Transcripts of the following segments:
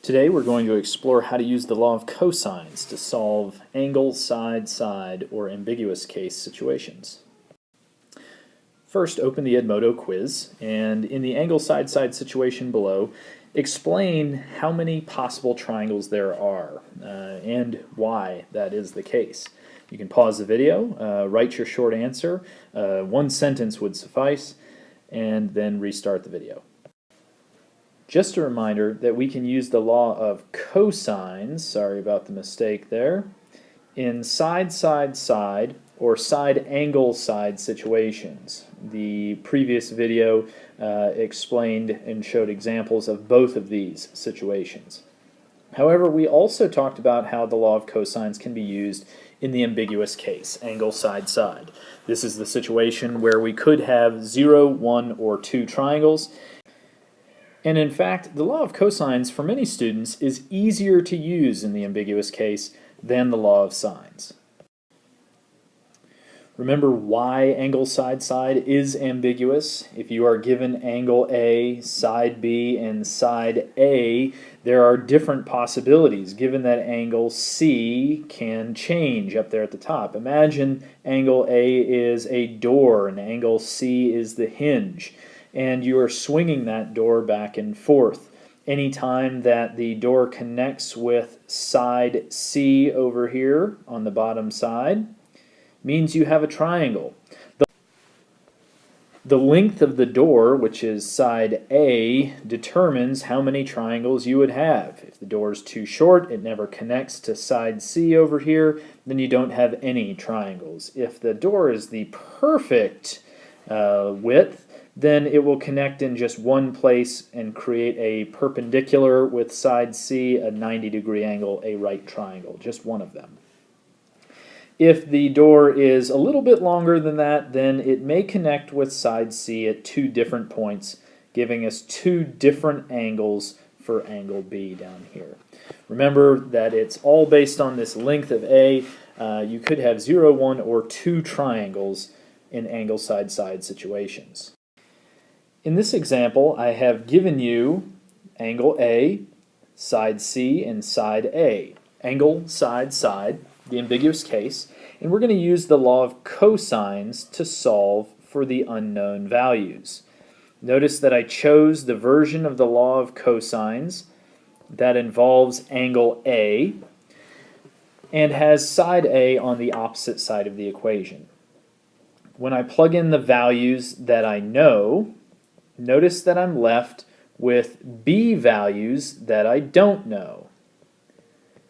Today we're going to explore how to use the law of cosines to solve angle, side, side, or ambiguous case situations. First, open the Edmodo quiz, and in the angle, side, side situation below, explain how many possible triangles there are and why that is the case. You can pause the video, write your short answer, one sentence would suffice, and then restart the video. Just a reminder that we can use the law of cosines, sorry about the mistake there, in side, side, side, or side angle side situations. The previous video explained and showed examples of both of these situations. However, we also talked about how the law of cosines can be used in the ambiguous case, angle, side, side. This is the situation where we could have 0, 1, or 2 triangles. And in fact, the law of cosines for many students is easier to use in the ambiguous case than the law of sines. Remember why angle side side is ambiguous. If you are given angle A, side B, and side A, there are different possibilities given that angle C can change up there at the top. Imagine angle A is a door and angle C is the hinge, and you are swinging that door back and forth. Anytime that the door connects with side C over here on the bottom side, means you have a triangle. The length of the door, which is side A, determines how many triangles you would have. If the door is too short, it never connects to side C over here, then you don't have any triangles. If the door is the perfect width, then it will connect in just one place and create a perpendicular with side C, a 90-degree angle, a right triangle, just one of them. If the door is a little bit longer than that, then it may connect with side C at 2 different points, giving us 2 different angles for angle B down here. Remember that it's all based on this length of A. You could have 0, 1, or 2 triangles in angle side side situations. In this example, I have given you angle A, side C, and side A. Angle, side, side, the ambiguous case, and we're going to use the law of cosines to solve for the unknown values. Notice that I chose the version of the law of cosines that involves angle A and has side A on the opposite side of the equation. When I plug in the values that I know, notice that I'm left with B values that I don't know,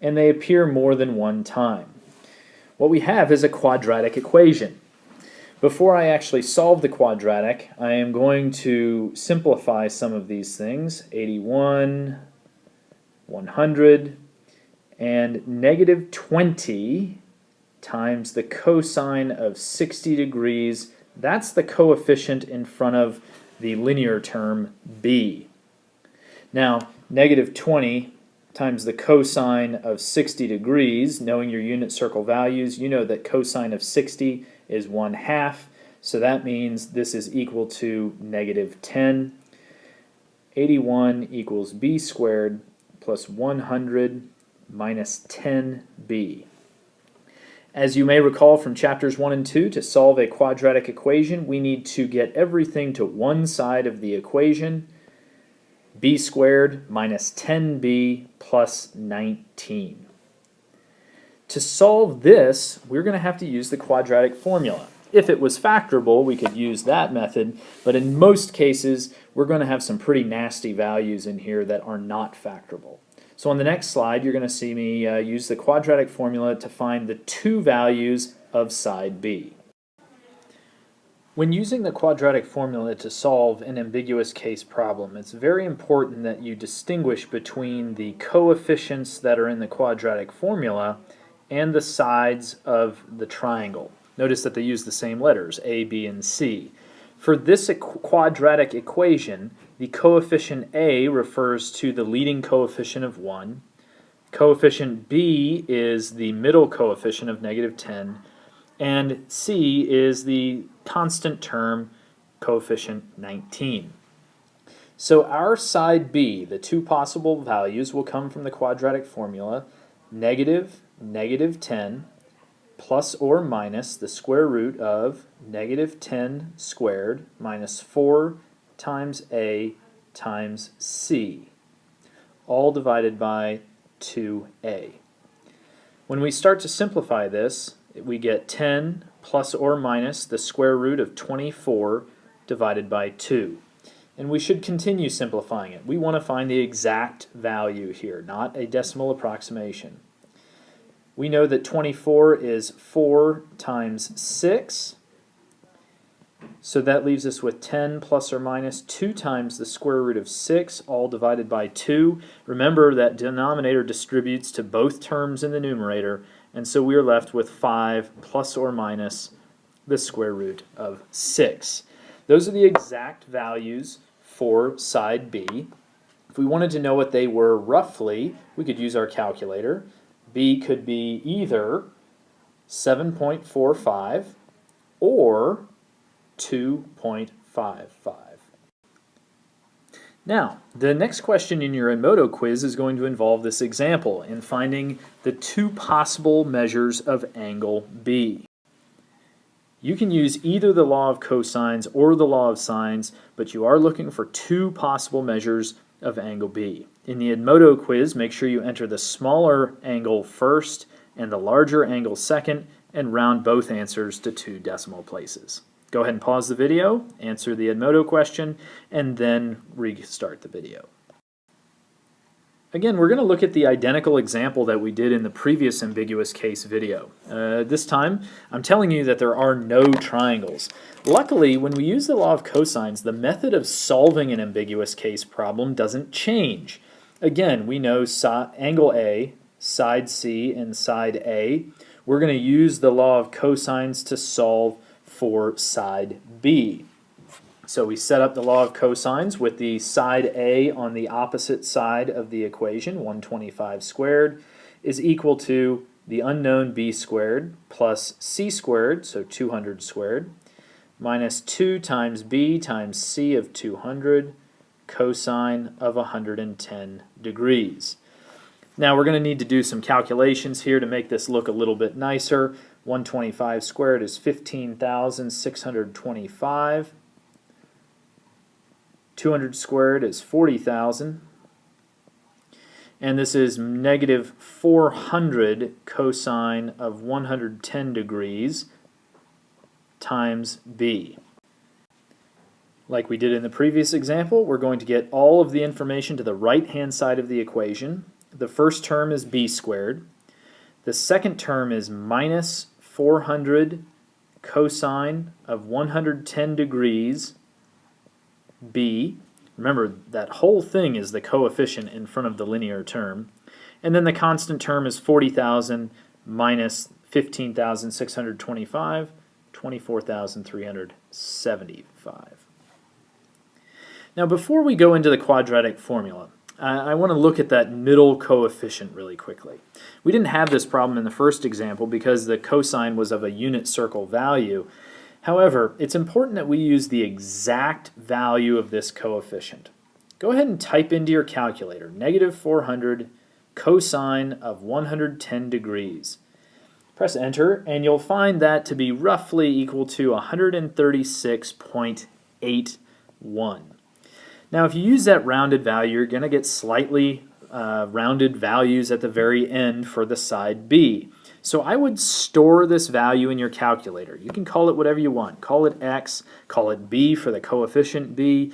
and they appear more than one time. What we have is a quadratic equation. Before I actually solve the quadratic, I am going to simplify some of these things. 81, 100, and negative 20 times the cosine of 60 degrees. That's the coefficient in front of the linear term b. Now, negative 20 times the cosine of 60 degrees, knowing your unit circle values, you know that cosine of 60 is 1/2, so that means this is equal to negative 10. 81 equals b squared plus 100 minus 10b. As you may recall from chapters 1 and 2, to solve a quadratic equation, we need to get everything to one side of the equation. B squared minus 10b plus 19. To solve this, we're going to have to use the quadratic formula. If it was factorable, we could use that method, but in most cases, we're going to have some pretty nasty values in here that are not factorable. So on the next slide, you're going to see me use the quadratic formula to find the 2 values of side B. When using the quadratic formula to solve an ambiguous case problem, it's very important that you distinguish between the coefficients that are in the quadratic formula and the sides of the triangle. Notice that they use the same letters, A, B, and C. For this quadratic equation, the coefficient A refers to the leading coefficient of 1. Coefficient B is the middle coefficient of negative 10. And C is the constant term coefficient 19. So our side B, the two possible values, will come from the quadratic formula negative 10 plus or minus the square root of negative 10 squared minus 4 times A times C, all divided by 2A. When we start to simplify this, we get 10 plus or minus the square root of 24 divided by 2. And we should continue simplifying it. We want to find the exact value here, not a decimal approximation. We know that 24 is 4 times 6, so that leaves us with 10 plus or minus 2 times the square root of 6, all divided by 2. Remember that denominator distributes to both terms in the numerator, and so we are left with 5 plus or minus the square root of 6. Those are the exact values for side B. If we wanted to know what they were roughly, we could use our calculator. B could be either 7.45 or 2.55. Now, the next question in your Edmodo quiz is going to involve this example in finding the two possible measures of angle B. You can use either the law of cosines or the law of sines, but you are looking for two possible measures of angle B. In the Edmodo quiz, make sure you enter the smaller angle first and the larger angle second, and round both answers to 2 decimal places. Go ahead and pause the video, answer the Edmodo question, and then restart the video. Again, we're going to look at the identical example that we did in the previous ambiguous case video. This time, I'm telling you that there are no triangles. Luckily, when we use the law of cosines, the method of solving an ambiguous case problem doesn't change. Again, we know angle A, side C, and side A. We're going to use the law of cosines to solve for side B. So we set up the law of cosines with the side A on the opposite side of the equation, 125 squared, is equal to the unknown B squared plus C squared, so 200 squared, minus 2 times B times C of 200, cosine of 110 degrees. Now we're going to need to do some calculations here to make this look a little bit nicer. 125 squared is 15,625. 200 squared is 40,000. And this is negative 400 cosine of 110 degrees times B. Like we did in the previous example, we're going to get all of the information to the right-hand side of the equation. The first term is B squared. The second term is minus 400 cosine of 110 degrees B. Remember, that whole thing is the coefficient in front of the linear term. And then the constant term is 40,000 minus 15,625, 24,375. Now, before we go into the quadratic formula, I want to look at that middle coefficient really quickly. We didn't have this problem in the first example because the cosine was of a unit circle value. However, it's important that we use the exact value of this coefficient. Go ahead and type into your calculator, negative 400 cosine of 110 degrees. Press enter, and you'll find that to be roughly equal to 136.81. Now, if you use that rounded value, you're going to get slightly rounded values at the very end for the side B. So I would store this value in your calculator. You can call it whatever you want. Call it X, call it B for the coefficient B.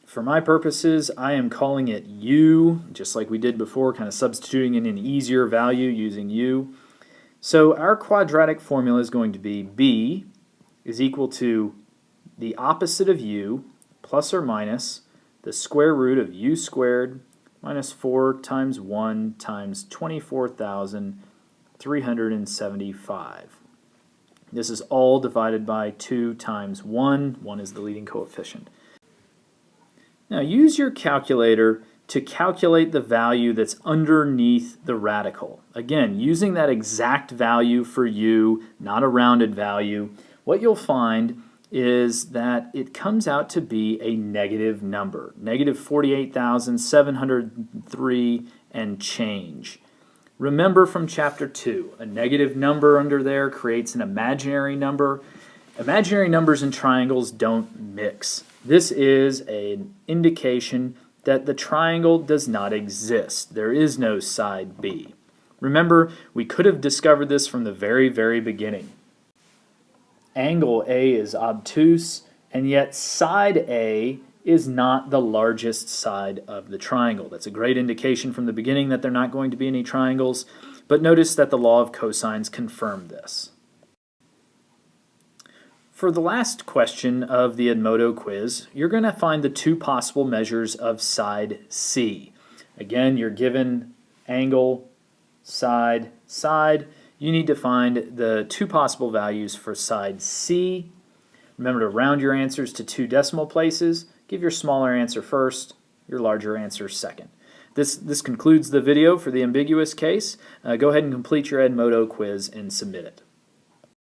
For my purposes, I am calling it U, just like we did before, kind of substituting in an easier value using U. So our quadratic formula is going to be B is equal to the opposite of U plus or minus the square root of U squared minus 4 times 1 times 24,375. This is all divided by 2 times 1. 1 is the leading coefficient. Now use your calculator to calculate the value that's underneath the radical. Again, using that exact value for U, not a rounded value, what you'll find is that it comes out to be a negative number, negative 48,703 and change. Remember from chapter 2, a negative number under there creates an imaginary number. Imaginary numbers and triangles don't mix. This is an indication that the triangle does not exist. There is no side B. Remember, we could have discovered this from the very, very beginning. Angle A is obtuse, and yet side A is not the largest side of the triangle. That's a great indication from the beginning that there are not going to be any triangles, but notice that the law of cosines confirmed this. For the last question of the Edmodo quiz, you're going to find the two possible measures of side C. Again, you're given angle, side, side. You need to find the two possible values for side C. Remember to round your answers to 2 decimal places. Give your smaller answer first, your larger answer second. This concludes the video for the ambiguous case. Go ahead and complete your Edmodo quiz and submit it.